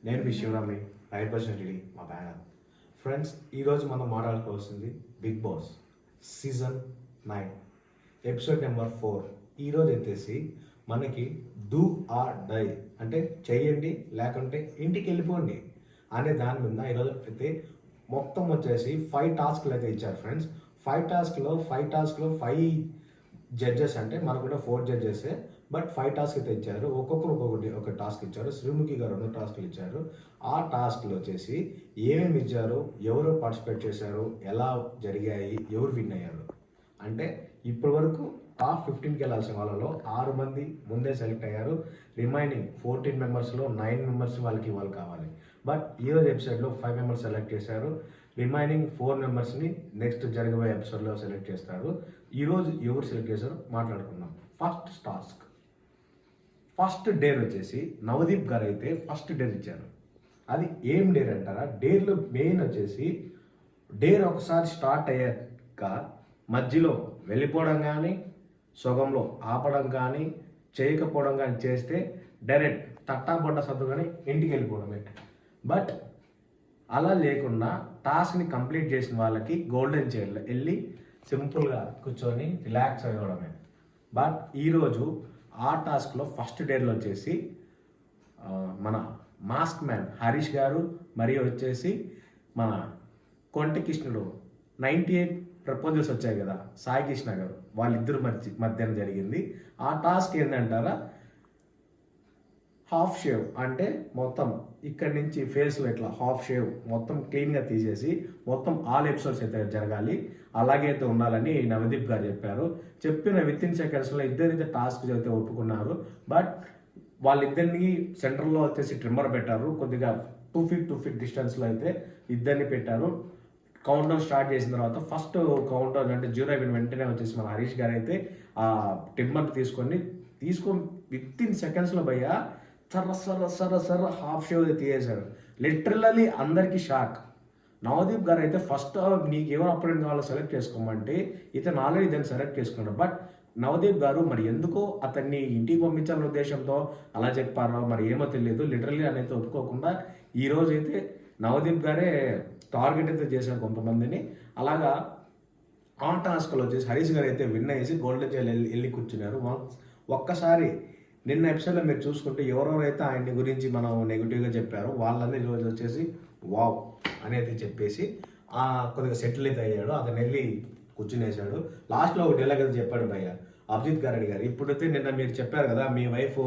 నేను మీ శివరామ్ని 9% టీడీ మా బ్యానర్. ఫ్రెండ్స్, ఈరోజు మనం మాట్లాడుకోవాల్సింది Bigg Boss season 9 episode number 4. ఈరోజు వచ్చేసి మనకి డూ ఆర్ డై అంటే చెయ్యండి లేకుంటే ఇంటికి వెళ్ళిపోండి అనే దాని మీద ఈరోజు అయితే మొత్తం వచ్చేసి 5 టాస్క్లు అయితే ఇచ్చారు ఫ్రెండ్స్. 5 టాస్క్లో 5 జడ్జెస్ అంటే మనకుంటే 4 జడ్జెస్, బట్ 5 టాస్క్ అయితే ఇచ్చారు. ఒక్కొక్కరు ఒక టాస్క్ ఇచ్చారు. శ్రీముఖి గారు 2 టాస్క్లు ఇచ్చారు. ఆ టాస్క్లు వచ్చేసి ఏమేమి ఇచ్చారు, ఎవరు పార్టిసిపేట్ చేశారు, ఎలా జరిగాయి, ఎవరు విన్ అయ్యారు అంటే ఇప్పటి వరకు టాప్ 15కి వెళ్ళాల్సిన వాళ్ళలో 6 మంది ముందే సెలెక్ట్ అయ్యారు. రిమైనింగ్ 14 మెంబర్స్లో 9 మెంబర్స్ వాళ్ళకి కావాలి. బట్ ఈరోజు ఎపిసోడ్లో 5 మెంబర్స్ సెలెక్ట్ చేశారు. రిమైనింగ్ 4 మెంబర్స్ని నెక్స్ట్ జరగబోయే ఎపిసోడ్లో సెలెక్ట్ చేస్తారు. ఈరోజు ఎవరు సెలెక్ట్ చేశారో మాట్లాడుకుందాం. ఫస్ట్ డేర్ వచ్చేసి నవదీప్ గారు అయితే ఫస్ట్ డేర్ ఇచ్చారు. అది ఏం డేర్ అంటారా? డేర్లో మెయిన్ వచ్చేసి డేర్ ఒకసారి స్టార్ట్ అయ్యాక మధ్యలో వెళ్ళిపోవడం కానీ, సొగంలో ఆపడం కానీ, చేయకపోవడం కానీ చేస్తే డైరెక్ట్ తట్టాబొడ్డ సర్దుకొని ఇంటికి వెళ్ళిపోవడమే. బట్ అలా లేకుండా టాస్క్ని కంప్లీట్ చేసిన వాళ్ళకి గోల్డెన్ చైర్లో వెళ్ళి సింపుల్గా కూర్చొని రిలాక్స్ అవ్వడమే. బట్ ఈరోజు ఆ టాస్క్లో ఫస్ట్ డేర్లో వచ్చేసి మన మాస్క్ మ్యాన్ హరీష్ గారు మరియు వచ్చేసి మన కొంటి కృష్ణుడు 98 ప్రపోజల్స్ వచ్చాయి కదా, సాయి కృష్ణ గారు, వాళ్ళిద్దరు మధ్యన జరిగింది. ఆ టాస్క్ ఏంటంటారా, హాఫ్ షేవ్ అంటే మొత్తం ఇక్కడి నుంచి ఫేస్లో ఇట్లా హాఫ్ షేవ్ మొత్తం క్లీన్గా తీసేసి మొత్తం ఆల్ ఎపిసోడ్స్ అయితే జరగాలి, అలాగే అయితే ఉండాలని నవదీప్ గారు చెప్పారు. చెప్పిన విత్ ఇన్ సెకండ్స్లో ఇద్దరైతే టాస్క్ అయితే ఒప్పుకున్నారు. బట్ వాళ్ళిద్దరిని సెంటర్లో వచ్చేసి ట్రిమ్మర్ పెట్టారు. కొద్దిగా 2 feet డిస్టెన్స్లో అయితే ఇద్దరిని పెట్టారు. కౌంట్ డౌన్ స్టార్ట్ చేసిన తర్వాత ఫస్ట్ కౌంట్ డౌన్ అంటే 0 అయిన వెంటనే వచ్చేసి మన హరీష్ గారు అయితే ఆ ట్రిమ్మర్ తీసుకొని విత్ ఇన్ సెకండ్స్లో భయ్యా సర్ర హాఫ్ షేవ్ తీసేశాడు. లిటరల్లీ అందరికీ షాక్. నవదీప్ గారు అయితే ఫస్ట్ నీకు ఎవరు అప్పుడు వాళ్ళు సెలెక్ట్ చేసుకోమంటే ఇతను ఆల్రెడీ దాన్ని సెలెక్ట్ చేసుకున్నాడు. బట్ నవదీప్ గారు మరి ఎందుకో అతన్ని ఇంటికి పంపించాలనే ఉద్దేశంతో అలా చెప్పారో మరి ఏమో తెలియదు. లిటరల్లీ అనేది ఒప్పుకోకుండా ఈరోజు అయితే నవదీప్ గారే టార్గెట్ అయితే చేశారు కొంతమందిని. అలాగా ఆ టాస్క్లో వచ్చేసి హరీష్ గారు అయితే విన్ అయ్యేసి గోల్డెన్ చైర్ వెళ్ళి కూర్చున్నారు. ఒక్కసారి నిన్న ఎపిసోడ్లో మీరు చూసుకుంటే ఎవరెవరైతే ఆయన్ని గురించి మనం నెగిటివ్గా చెప్పారో వాళ్ళని ఈరోజు వచ్చేసి వావ్ అనేది చెప్పేసి కొద్దిగా సెటిల్ అయితే అయ్యాడు. అతను వెళ్ళి కూర్చునేసాడు. లాస్ట్లో ఒక డైలాగ్ అయితే చెప్పాడు భయ్య అభిజిత్ గారు అడిగారు. ఇప్పుడైతే నిన్న మీరు చెప్పారు కదా మీ వైఫ్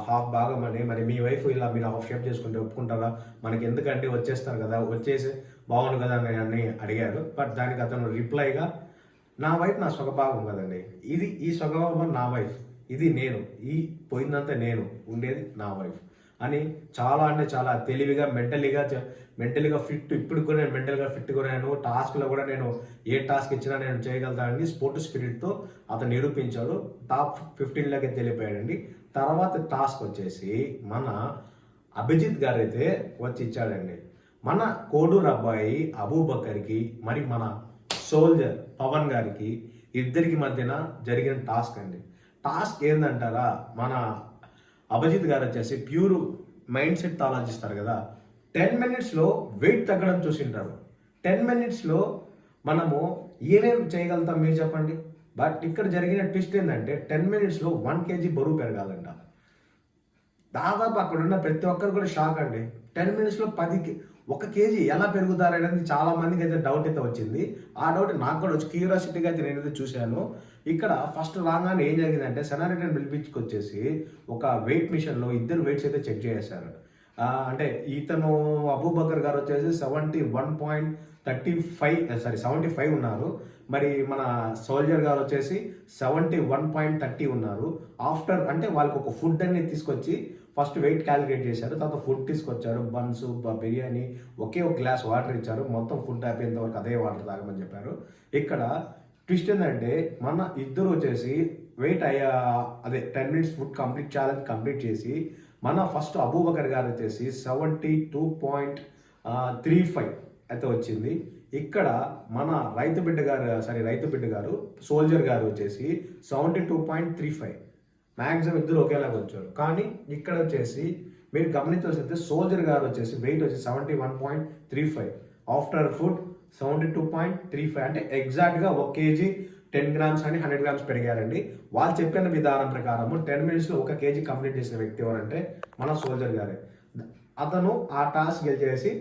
హాఫ్ భాగం అని, మరి మీ వైఫ్ ఇలా మీరు హాఫ్ షేప్ చేసుకుంటే ఒప్పుకుంటారా, మనకి ఎందుకంటే వచ్చేస్తారు కదా, వచ్చేసి బాగుండు కదా అని అడిగారు. బట్ దానికి అతను రిప్లైగా నా వైఫ్ నా స్వగభాగం కదండి, ఈ స్వగభాగం నా వైఫ్, ఇది నేను, ఈ పోయిందంతా నేను, ఉండేది నా వైఫ్ అని చాలా అంటే చాలా తెలివిగా మెంటలీగా ఫిట్, ఇప్పుడు కూడా నేను మెంటల్గా ఫిట్గా ఉన్నాను, టాస్క్లో కూడా నేను ఏ టాస్క్ ఇచ్చినా నేను చేయగలుగుతానని స్పోర్ట్ స్పిరిట్తో అతను నిరూపించాడు. టాప్ 15లోకి తెలిపాడండి. తర్వాత టాస్క్ వచ్చేసి మన అభిజిత్ గారు అయితే వచ్చి ఇచ్చాడండి. మన కోడూరు అబ్బాయి అబూబకర్కి మరి మన సోల్జర్ పవన్ గారికి ఇద్దరికి మధ్యన జరిగిన టాస్క్ అండి. టాస్క్ ఏంటంటారా, మన అభిజిత్ గారు వచ్చేసి ప్యూర్ మైండ్ సెట్ ఆలోచిస్తారు కదా. 10 minutesలో వెయిట్ తగ్గడం చూసింటారు. 10 minutesలో మనము ఏమేమి చేయగలుగుతాం మీరు చెప్పండి. బట్ ఇక్కడ జరిగిన ట్విస్ట్ ఏంటంటే 10 minutesలో 1 kg బరువు పెరగాలంట. దాదాపు అక్కడ ఉన్న ప్రతి ఒక్కరు కూడా షాక్ అండి. 10 minutesలో 1 kg ఎలా పెరుగుతారనేది చాలా మందికి అయితే డౌట్ అయితే వచ్చింది. ఆ డౌట్ నాకు కూడా వచ్చి క్యూరియాసిటీగా అయితే నేనైతే చూశాను. ఇక్కడ ఫస్ట్ రాగానే ఏం జరిగిందంటే సెనారిటీని పిలిపించుకొచ్చేసి ఒక వెయిట్ మిషన్లో 2 వెయిట్స్ అయితే చెక్ చేశారు. అంటే ఇతను అబూబకర్ గారు వచ్చేసి 75 ఉన్నారు. మరి మన సోల్జర్ గారు వచ్చేసి 71.30 ఉన్నారు. ఆఫ్టర్ అంటే వాళ్ళకి ఒక ఫుడ్ అనేది తీసుకొచ్చి ఫస్ట్ వెయిట్ క్యాలిక్యులేట్ చేశారు. తర్వాత ఫుడ్ తీసుకొచ్చారు, బన్స్, బిర్యానీ, ఒక గ్లాస్ వాటర్ ఇచ్చారు. మొత్తం ఫుడ్ అయిపోయేంత వరకు అదే వాటర్ తాగమని చెప్పారు. ఇక్కడ ట్విస్ట్ ఏంటంటే మన ఇద్దరు వచ్చేసి wait 10 minutes food challenge complete చేసి మన ఫస్ట్ అబూబకర్ గారు వచ్చేసి 72.35 అయితే వచ్చింది. ఇక్కడ మన రైతు బిడ్డ గారు సోల్జర్ గారు వచ్చేసి 72.35. మ్యాక్సిమం ఇద్దరు ఒకేలాగా వచ్చారు. కానీ ఇక్కడ వచ్చేసి మీరు గమనించాల్సి సోల్జర్ గారు వచ్చేసి వెయిట్ వచ్చి 71.35, ఆఫ్టర్ ఫుడ్ 72.35, అంటే ఎగ్జాక్ట్గా 1 కేజీ 10 గ్రామ్స్ అని 100 గ్రామ్స్ పెరిగారండి. వాళ్ళు చెప్పిన విధానం ప్రకారం 10 మినిట్స్లో 1 కేజీ కంప్లీట్ చేసిన వ్యక్తి ఎవరంటే మన సోల్జర్ గారే. అతను ఆ టాస్క్ గెలిచేసి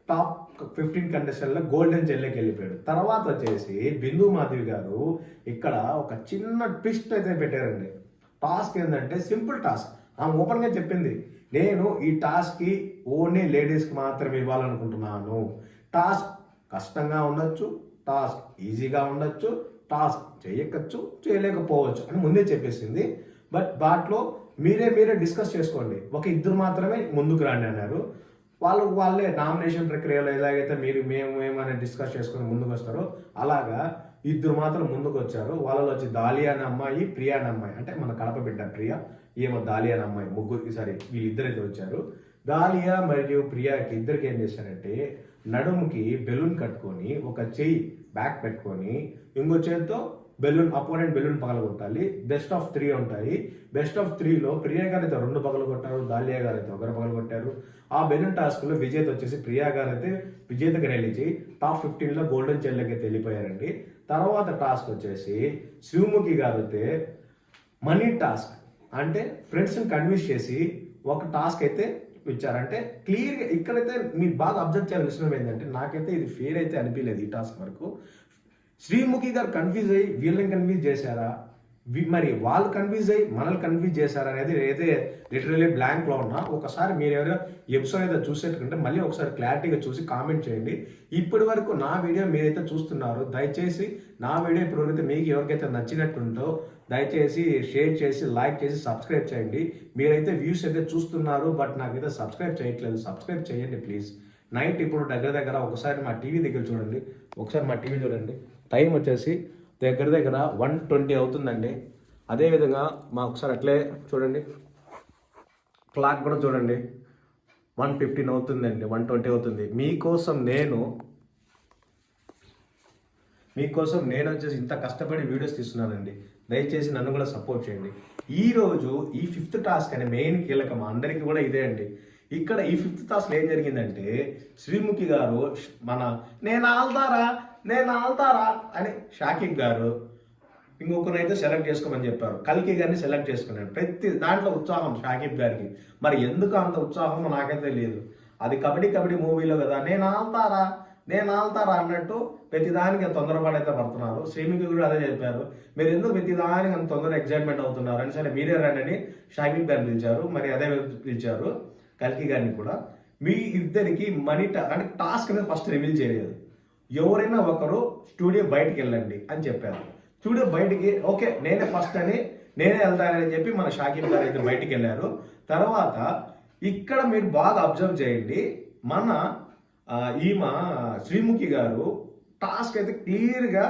టాప్ 15 కంటెస్టెంట్లో గోల్డెన్ జైల్లోకి వెళ్ళిపోయాడు. తర్వాత వచ్చేసి బిందు మాధవి గారు ఇక్కడ ఒక చిన్న ట్విస్ట్ అయితే పెట్టారండి. టాస్క్ ఏంటంటే సింపుల్ టాస్క్. ఆమె ఓపెన్గా చెప్పింది, నేను ఈ టాస్క్కి ఓన్లీ లేడీస్కి మాత్రమే ఇవ్వాలనుకుంటున్నాను. టాస్క్ కష్టంగా ఉండొచ్చు, టాస్క్ ఈజీగా ఉండొచ్చు, టాస్క్ చేయవచ్చు చేయలేకపోవచ్చు అని ముందే చెప్పేసింది. బట్ వాటిలో మీరే డిస్కస్ చేసుకోండి, ఒక ఇద్దరు మాత్రమే ముందుకు రండి అన్నారు. వాళ్ళే నామినేషన్ ప్రక్రియలో ఎలాగైతే మేమేమని డిస్కస్ చేసుకొని ముందుకు వస్తారో అలాగా ఇద్దరు మాత్రం ముందుకు వచ్చారు. వాళ్ళలో వచ్చి దాలియా అనే అమ్మాయి, ప్రియా అనే అమ్మాయి, అంటే మన కడప బిడ్డ ప్రియా, ఏమో దాలియా అనే అమ్మాయి, ముగ్గురికి సరే వీళ్ళిద్దరైతే వచ్చారు. దాలియా మరియు ప్రియాకి ఇద్దరికి ఏం చేశారంటే నడుముకి బెలూన్ కట్టుకొని ఒక చెయ్యి బ్యాక్ పెట్టుకొని ఇంకో చేతితో బెలూన్ అపోనెంట్ బెలూన్ పగలగొట్టాలి. బెస్ట్ ఆఫ్ 3 ఉంటాయి. బెస్ట్ ఆఫ్ 3లో ప్రియా గారు అయితే 2 పగలగొట్టారు, దాలియా గారు అయితే 1 పగలగొట్టారు. ఆ బెలూన్ టాస్క్లో విజేత వచ్చేసి ప్రియా గారు అయితే విజేతగా నిలిచి టాప్ 15లో గోల్డెన్ చైల్డ్కి అయితే వెళ్ళిపోయారండి. తర్వాత టాస్క్ వచ్చేసి శివముఖి గారు అయితే మనీ టాస్క్, అంటే ఫ్రెండ్స్ని కన్విన్స్ చేసి ఒక టాస్క్ అయితే ఇచ్చారంటే క్లియర్గా. ఇక్కడైతే మీరు బాగా అబ్జర్వ్ చేయాల్సిన విషయం ఏంటంటే నాకైతే ఇది ఫేర్ అయితే అనిపించలేదు ఈ టాస్క్ వరకు. శ్రీముఖి గారు కన్ఫ్యూజ్ అయ్యి వీళ్ళని కన్ఫ్యూజ్ చేశారా, మరి వాళ్ళు కన్ఫ్యూజ్ అయ్యి మనల్ని కన్ఫ్యూజ్ చేశారా అనేది అయితే లిటరలీ బ్లాంక్లో ఉన్నా. ఒకసారి మీరు ఎవరైనా ఎపిసోడ్ అయితే చూసేట్టుకుంటే మళ్ళీ ఒకసారి క్లారిటీగా చూసి కామెంట్ చేయండి. ఇప్పటి వరకు నా వీడియో మీరైతే చూస్తున్నారు, దయచేసి నా వీడియో ఇప్పటివరకు మీకు ఎవరికైతే నచ్చినట్టుందో దయచేసి షేర్ చేసి లైక్ చేసి సబ్స్క్రైబ్ చేయండి. మీరైతే వ్యూస్ అయితే చూస్తున్నారు బట్ నాకైతే సబ్స్క్రైబ్ చేయట్లేదు, సబ్స్క్రైబ్ చేయండి ప్లీజ్. నైట్ ఇప్పుడు దగ్గర ఒకసారి మా టీవీ దగ్గర చూడండి, ఒకసారి మా టీవీ చూడండి. టైం వచ్చేసి దగ్గర 1:20 అవుతుందండి. అదేవిధంగా మా ఒకసారి అట్లే చూడండి, క్లాక్ కూడా చూడండి 1:15 అవుతుందండి, 1:20 అవుతుంది. మీకోసం నేను వచ్చేసి ఇంత కష్టపడి వీడియోస్ తీస్తున్నానండి. దయచేసి నన్ను కూడా సపోర్ట్ చేయండి. ఈరోజు ఈ 5th టాస్క్ అనే మెయిన్ కీలకం అందరికీ కూడా ఇదే అండి. ఇక్కడ ఈ 5th టాస్క్లో ఏం జరిగిందంటే శ్రీముఖి గారు నేను ఆల్తారా అని షాకిబ్ గారు ఇంకొకరినైతే సెలెక్ట్ చేసుకోమని చెప్పారు. కల్కి గారిని సెలెక్ట్ చేసుకున్నాడు. ప్రతి దాంట్లో ఉత్సాహం షాకిబ్ గారికి. మరి ఎందుకు అంత ఉత్సాహం నాకైతే లేదు. అది కబడ్డీ మూవీలో కదా నేను ఆల్తారా అన్నట్టు ప్రతిదానికి తొందరపడైతే పడుతున్నారు. శ్రీముఖి కూడా అదే చెప్పారు, మీరు ఎందుకు ప్రతిదానికి అంత తొందర ఎగ్జైట్మెంట్ అవుతున్నారు అని. సరే మీరే రండి షాకిబ్ గారిని పిలిచారు, మరి అదే పిలిచారు కల్కి గారిని కూడా. మీ ఇద్దరికి అంటే టాస్క్ అనేది ఫస్ట్ రివీల్ చేయలేదు. ఎవరైనా ఒకరు స్టూడియో బయటికి వెళ్ళండి అని చెప్పారు. స్టూడియో బయటికి ఓకే నేనే ఫస్ట్ అని నేనే వెళ్తానని చెప్పి మన షాకిబ్ గారు అయితే బయటికి వెళ్ళారు. తర్వాత ఇక్కడ మీరు బాగా అబ్జర్వ్ చేయండి, మన ఈమె శ్రీముఖి గారు టాస్క్ అయితే క్లియర్గా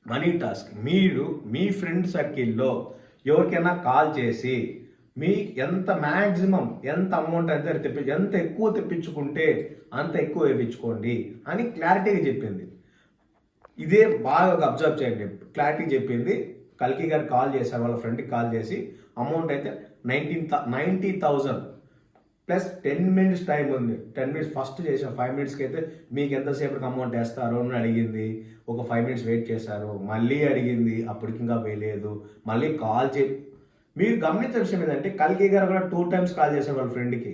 మనీ టాస్క్. మీరు మీ ఫ్రెండ్ సర్కిల్లో ఎవరికైనా కాల్ చేసి మీ ఎంత మ్యాక్సిమం ఎంత అమౌంట్ అయితే ఎంత ఎక్కువ తెప్పించుకుంటే అంత ఎక్కువ వేయించుకోండి అని క్లారిటీగా చెప్పింది. ఇదే బాగా అబ్జర్వ్ చేయండి, క్లారిటీ చెప్పింది. కల్కి గారు కాల్ చేశారు, వాళ్ళ ఫ్రెండ్కి కాల్ చేసి అమౌంట్ అయితే 90,000 ప్లస్ 10 మినిట్స్ టైం ఉంది. 10 మినిట్స్ ఫస్ట్ చేసిన 5 మినిట్స్కి అయితే మీకు ఎంతసేపటికి అమౌంట్ వేస్తారు అని అడిగింది. ఒక 5 మినిట్స్ వెయిట్ చేశారు, మళ్ళీ అడిగింది, అప్పటికి ఇంకా వేయలేదు. మళ్ళీ కాల్ మీరు గమనించిన విషయం ఏంటంటే కల్కి గారు కూడా 2 times కాల్ చేశారు వాళ్ళ ఫ్రెండ్కి.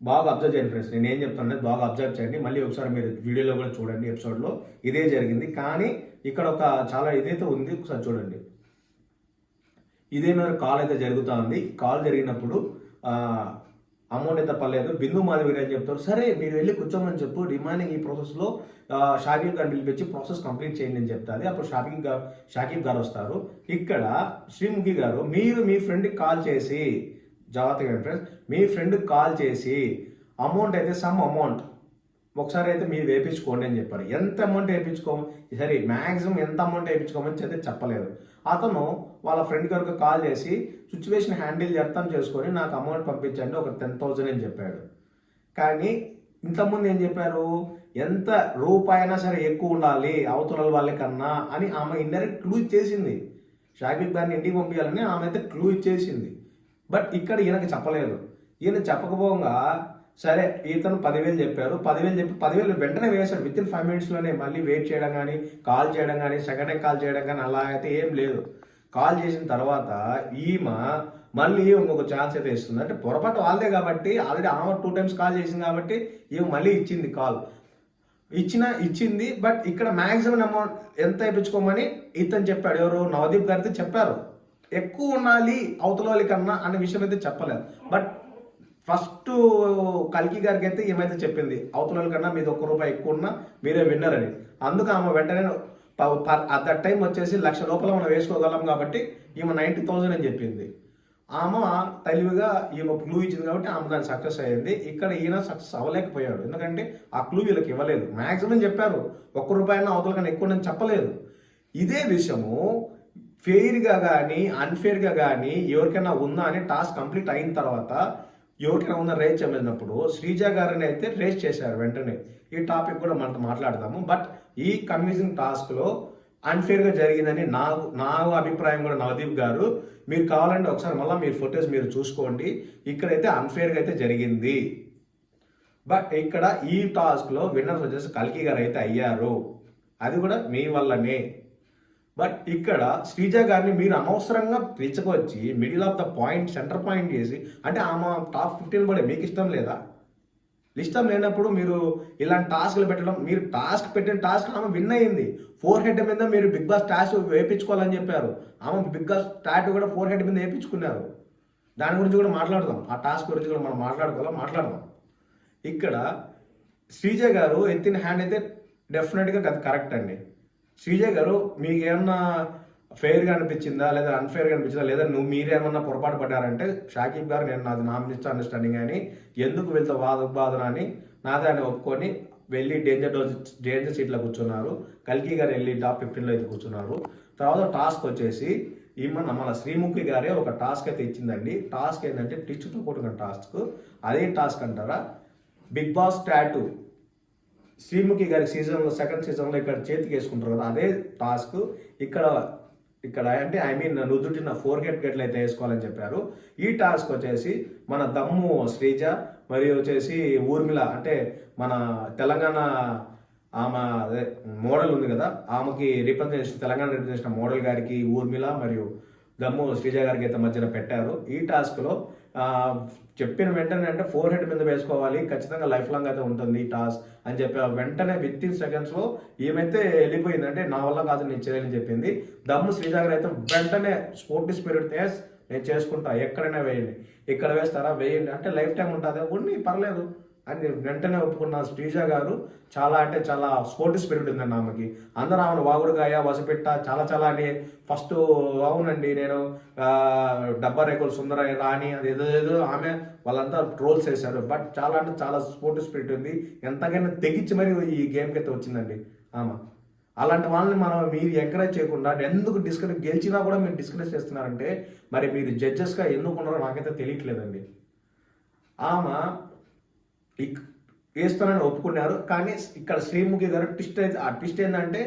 బాగా అబ్జర్వ్ చేయండి ఫ్రెండ్స్, నేను ఏం చెప్తాను బాగా అబ్జర్వ్ చేయండి. మళ్ళీ ఒకసారి మీరు వీడియోలో కూడా చూడండి, ఎపిసోడ్లో ఇదే జరిగింది. కానీ ఇక్కడ ఒక చాలా ఇదైతే ఉంది, ఒకసారి చూడండి. ఇదే మీద కాల్ అయితే జరుగుతూ ఉంది. కాల్ జరిగినప్పుడు అమౌంట్ అయితే పర్లేదు. బిందు మాధవి అని చెప్తారు, సరే మీరు వెళ్ళి కూర్చోమని చెప్పు, రిమైనింగ్ ఈ ప్రాసెస్లో షాకిబ్ గారిని పిలిపించి ప్రాసెస్ కంప్లీట్ చేయండి అని చెప్తారు. అప్పుడు షాకిబ్ గారు వస్తారు. ఇక్కడ శ్రీముఖి గారు మీరు మీ ఫ్రెండ్కి కాల్ చేసి జాగ్రత్తగా ఫ్రెండ్స్, మీ ఫ్రెండ్కి కాల్ చేసి అమౌంట్ అయితే సమ్ అమౌంట్ ఒకసారి అయితే మీరు వేయించుకోండి అని చెప్పారు. ఎంత అమౌంట్ వేయించుకోమని సరే మ్యాక్సిమం ఎంత అమౌంట్ వేయించుకోమని అయితే చెప్పలేదు. అతను వాళ్ళ ఫ్రెండ్ గారికి కాల్ చేసి సిచ్యువేషన్ హ్యాండిల్ అర్థం చేసుకొని నాకు అమౌంట్ పంపించండి ఒక 10,000 అని చెప్పాడు. కానీ ఇంతకుముందు ఏం చెప్పారు, ఎంత రూపాయినా సరే ఎక్కువ ఉండాలి అవతల వాళ్ళ కన్నా అని ఆమె ఇండైరెక్ట్ క్లూ ఇచ్చేసింది. షాకిబ్ గారిని ఇంటికి పంపించాలని ఆమె అయితే క్లూ ఇచ్చేసింది. బట్ ఇక్కడ ఈయనకి చెప్పలేదు. ఈయన చెప్పకపోగా సరే ఇతను 10,000 చెప్పారు. 10,000 చెప్పి 10,000 వెంటనే వేశాడు. వితిన్ 5 మినిట్స్‌లోనే మళ్ళీ వెయిట్ చేయడం గానీ, కాల్ చేయడం గానీ, సెకండ్ టైం కాల్ చేయడం గానీ అలా అయితే ఏం లేదు. కాల్ చేసిన తర్వాత ఈమె మళ్ళీ ఇంకొక ఛాన్స్ అయితే ఇస్తుంది. అంటే పొరపాటు వాళ్ళదే కాబట్టి ఆల్రెడీ ఆమె 2 టైమ్స్ కాల్ చేసింది కాబట్టి ఈమె మళ్ళీ ఇచ్చింది కాల్. ఇచ్చింది. బట్ ఇక్కడ మాక్సిమం అమౌంట్ ఎంత ఇప్పించుకోమని ఇతను చెప్పాడు. ఎవరు? నవదీప్ గారితో చెప్పారు. ఎక్కువ ఉండాలి అవతల వాళ్ళ కన్నా అనే విషయం అయితే చెప్పలేదు. బట్ ఫస్ట్ కల్కి గారికి అయితే ఏమైతే చెప్పింది, అవతల వాళ్ళ కన్నా మీది ₹1 ఎక్కువ ఉన్నా మీరే విన్నర్ అని. అందుకు ఆమె వెంటనే అట్ దట్ టైం వచ్చేసి ₹1,00,000 మనం వేసుకోగలం కాబట్టి ఈమె 90,000 అని చెప్పింది. ఆమె తెలివిగా ఈమె క్లూ ఇచ్చింది కాబట్టి ఆమె దాన్ని సక్సెస్ అయ్యింది. ఇక్కడ ఈయన సక్సెస్ అవ్వలేకపోయాడు. ఎందుకంటే ఆ క్లూ వీళ్ళకి ఇవ్వలేదు. మాక్సిమం చెప్పారు, ₹1 అవతల కన్నా ఎక్కువ నేను చెప్పలేదు. ఇదే విషయము ఫెయిర్గా కానీ అన్ఫెయిర్గా కానీ ఎవరికైనా ఉందా అని టాస్క్ కంప్లీట్ అయిన తర్వాత ఎవరికైనా ఉందా రేస్ చేయమన్నప్పుడు శ్రీజ గారిని అయితే రేస్ చేశారు వెంటనే. ఈ టాపిక్ కూడా మనతో మాట్లాడదాము. బట్ ఈ కన్విజింగ్ టాస్క్లో అన్ఫేర్గా జరిగిందని నా అభిప్రాయం కూడా. నవదీప్ గారు, మీరు కావాలంటే ఒకసారి మళ్ళీ మీరు ఫొటోస్ మీరు చూసుకోండి. ఇక్కడైతే అన్ఫేర్గా అయితే జరిగింది. బట్ ఇక్కడ ఈ టాస్క్లో విన్నర్స్ వచ్చేసి కల్కి గారు అయితే అయ్యారు. అది కూడా మీ వల్లనే. బట్ ఇక్కడ శ్రీజ గారిని మీరు అనవసరంగా పిలుచుకొచ్చి middle of the point center point చేసి, అంటే ఆమె టాప్ 15 పడే మీకు ఇష్టం లేదా? ఇష్టం లేనప్పుడు మీరు ఇలాంటి టాస్క్లు పెట్టడం, మీరు టాస్క్ పెట్టిన టాస్క్ ఆమె విన్ అయ్యింది. 4 హెడ్ మీద మీరు బిగ్ బాస్ టాస్క్ వేయించుకోవాలని చెప్పారు. ఆమె బిగ్ బాస్ టాట్ కూడా 4 హెడ్ మీద వేయించుకున్నారు. దాని గురించి కూడా మాట్లాడదాం. ఆ టాస్క్ గురించి కూడా మనం మాట్లాడదాం. ఇక్కడ శ్రీజ గారు ఎత్తిన హ్యాండ్ అయితే డెఫినెట్గా అది కరెక్ట్ అండి. శ్రీజ గారు, మీకు ఏమన్నా ఫెయిర్గా అనిపించిందా లేదా అన్ఫెయిర్గా అనిపించిందా లేదా మీరేమన్నా పొరపాటు పడ్డారంటే షాకిబ్ గారు నా మిస్అండర్స్టాండింగ్ అని ఎందుకు వెళ్తా వాదన అని నాదాన్ని ఒప్పుకొని వెళ్ళి డేంజర్ సీట్లో కూర్చున్నారు. కల్కి గారు వెళ్ళి టాప్ 15లో అయితే కూర్చున్నారు. తర్వాత టాస్క్ వచ్చేసి మన శ్రీముఖి గారే ఒక టాస్క్ అయితే ఇచ్చిందండి. టాస్క్ ఏంటంటే టిచ్చుతో కూడిన టాస్క్. అదే టాస్క్ అంటారా, బిగ్ బాస్ టాటూ శ్రీముఖి గారి సెకండ్ సీజన్లో ఇక్కడ చేతికి వేసుకుంటారు కదా, అదే టాస్క్ ఇక్కడ అంటే నుదుటిన 4 హెడ్ గట్లు అయితే వేసుకోవాలని చెప్పారు. ఈ టాస్క్ వచ్చేసి మన దమ్ము శ్రీజ మరియు వచ్చేసి ఊర్మిళ, అంటే మన తెలంగాణ ఆమె మోడల్ ఉంది కదా, ఆమెకి తెలంగాణ రిప్రజెంట్ చేసిన మోడల్ గారికి ఊర్మిళ మరియు దమ్ము శ్రీజ గారికి అయితే మధ్యన పెట్టారు. ఈ టాస్క్లో చెప్పిన వెంటనే అంటే 4 హెడ్ మీద వేసుకోవాలి, ఖచ్చితంగా లైఫ్ లాంగ్ అయితే ఉంటుంది ఈ టాస్క్ అని చెప్పి వెంటనే వితిన్ సెకండ్స్లో ఏమైతే వెళ్ళిపోయింది. అంటే నా వల్ల కాదు నేను చేయాలని చెప్పింది. దమ్ము శ్రీజ గారు అయితే వెంటనే స్పోర్టివ్ స్పిరిట్ నేను చేసుకుంటా, ఎక్కడైనా వేయండి, ఇక్కడ వేస్తారా వేయండి, అంటే లైఫ్ టైం ఉంటుంది ఉండి పర్లేదు అని వెంటనే ఒప్పుకున్న శ్రీజ గారు చాలా అంటే చాలా స్పోర్టివ్ స్పిరిట్ ఉందండి ఆమెకి. అందరూ ఆమెను వాగుడుగాయ వసపెట్ట చాలా అని ఫస్ట్ అవునండి నేను డబ్బా రేకులు సుందర రాణి అది ఏదో ఆమె వాళ్ళంతా ట్రోల్స్ చేశారు. బట్ చాలా అంటే చాలా స్పోర్టివ్ స్పిరిట్ ఉంది. ఎంతకైనా తెగించి మరి ఈ గేమ్కి అయితే వచ్చిందండి ఆమె. అలాంటి వాళ్ళని మీరు ఎంకరేజ్ చేయకుండా ఎందుకు గెలిచినా కూడా మీరు డిస్కరేజ్ చేస్తున్నారంటే మరి మీరు జడ్జెస్గా ఎందుకు ఉన్నారో నాకైతే తెలియట్లేదండి. ఆమె వేస్తానని ఒప్పుకున్నారు. కానీ ఇక్కడ శ్రీముఖి గారు ట్విస్ట్ ఏంటంటే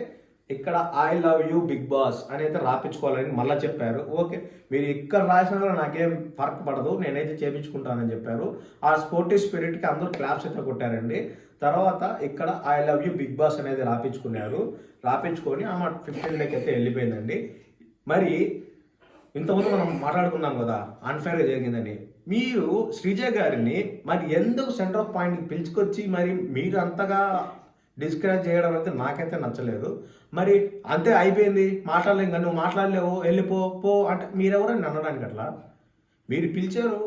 ఇక్కడ I love you Bigg Boss అని అయితే రాపించుకోవాలని మళ్ళీ చెప్పారు. ఓకే, మీరు ఇక్కడ రాసినా కూడా నాకేం ఫరక్ పడదు, నేనైతే చేపించుకుంటానని చెప్పారు. ఆ స్పోర్టివ్ స్పిరిట్కి అందరూ క్లాప్స్ అయితే కొట్టారండి. తర్వాత ఇక్కడ I love you Bigg Boss అనేది రాపించుకొని ఆమె 15 అయితే వెళ్ళిపోయిందండి. మరి ఇంతకుముందు మనం మాట్లాడుకున్నాం కదా అన్ఫేర్గా జరిగిందని. మీరు శ్రీజ గారిని మరి ఎందుకు సెంటర్ ఆఫ్ పాయింట్కి పిలుచుకొచ్చి మరి మీరు అంతగా డిస్కరేజ్ చేయడం అయితే నాకైతే నచ్చలేదు. మరి అంతే అయిపోయింది, మాట్లాడలేం కానీ నువ్వు మాట్లాడలేవు వెళ్ళిపో అంటే మీరెవరని అనడానికి అట్లా? మీరు పిలిచారు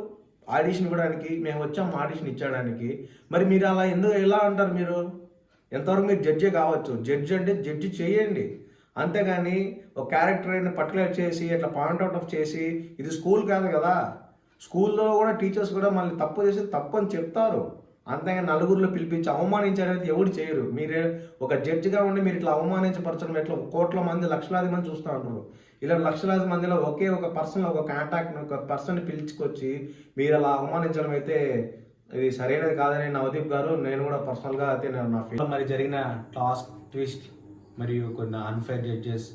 ఆడిషన్ ఇవ్వడానికి, మేము వచ్చాము ఆడిషన్ ఇచ్చడానికి, మరి మీరు అలా ఎలా అంటారు? మీరు ఎంతవరకు మీరు జడ్జే కావచ్చు, జడ్జి అంటే జడ్జి చేయండి, అంతేగాని ఒక క్యారెక్టర్ అయినా పర్టికులర్ చేసి అట్లా పాయింట్అవుట్ ఆఫ్ చేసి ఇది స్కూల్ కాదు కదా. స్కూల్లో కూడా టీచర్స్ కూడా మళ్ళీ తప్పు చేసి తప్పు అని చెప్తారు, అంతేగాని నలుగురిలో పిలిపించి అవమానించారనేది ఎవరు చేయరు. మీరే ఒక జడ్జిగా ఉండి మీరు ఇట్లా అవమానించపరచడం ఎట్లా? కోట్ల మంది లక్షలాది మంది చూస్తూ ఉంటారు. ఇలా లక్షలాది మందిలో ఒకే ఒక పర్సన్ ఒక కాంటాక్ట్ని ఒక పర్సన్ని పిలుచుకొచ్చి మీరు అలా అవమానించడం అయితే ఇది సరైనది కాదని నవదీప్ గారు, నేను కూడా పర్సనల్గా అయితే నా ఫీల్. మరి జరిగిన టాస్క్ ట్విస్ట్ మరియు కొన్ని unfair judges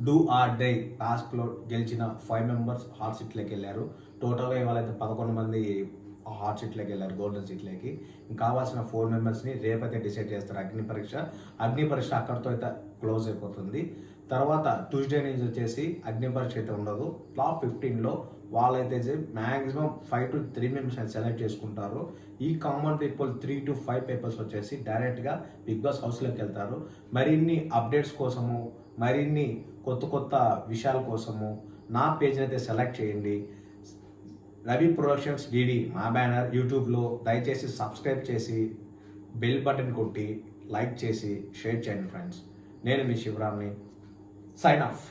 do or die టాస్క్లో గెలిచిన 5 మెంబర్స్ హాట్ సీట్లోకి వెళ్ళారు. టోటల్గా ఇవాళ అయితే 11 మంది హాట్ సీట్లోకి వెళ్ళారు, గోల్డెన్ సీట్లోకి. ఇంకా కావాల్సిన 4 మెంబర్స్ని రేపైతే డిసైడ్ చేస్తారు అగ్ని పరీక్ష అక్కడితో అయితే క్లోజ్ అయిపోతుంది. తర్వాత ట్యూస్డే నుంచి వచ్చేసి అగ్ని పరీక్ష అయితే ఉండదు. టాప్ 15లో వాళ్ళైతే మ్యాక్సిమం 5 to 3 మెంబర్స్ అయితే సెలెక్ట్ చేసుకుంటారు. ఈ కామన్ పీపుల్ 3 to 5 పేపర్స్ వచ్చేసి డైరెక్ట్గా బిగ్ బాస్ హౌస్లోకి వెళ్తారు. మరిన్ని అప్డేట్స్ కోసము, మరిన్ని కొత్త విషయాల కోసము నా పేజ్ని అయితే సెలెక్ట్ చేయండి. రవి ప్రొడక్షన్స్ డిడి మా బ్యానర్ యూట్యూబ్లో దయచేసి సబ్స్క్రైబ్ చేసి బెల్ బటన్ కొట్టి లైక్ చేసి షేర్ చేయండి ఫ్రెండ్స్. నేను మీ శివరామ్ని, సైన్ ఆఫ్.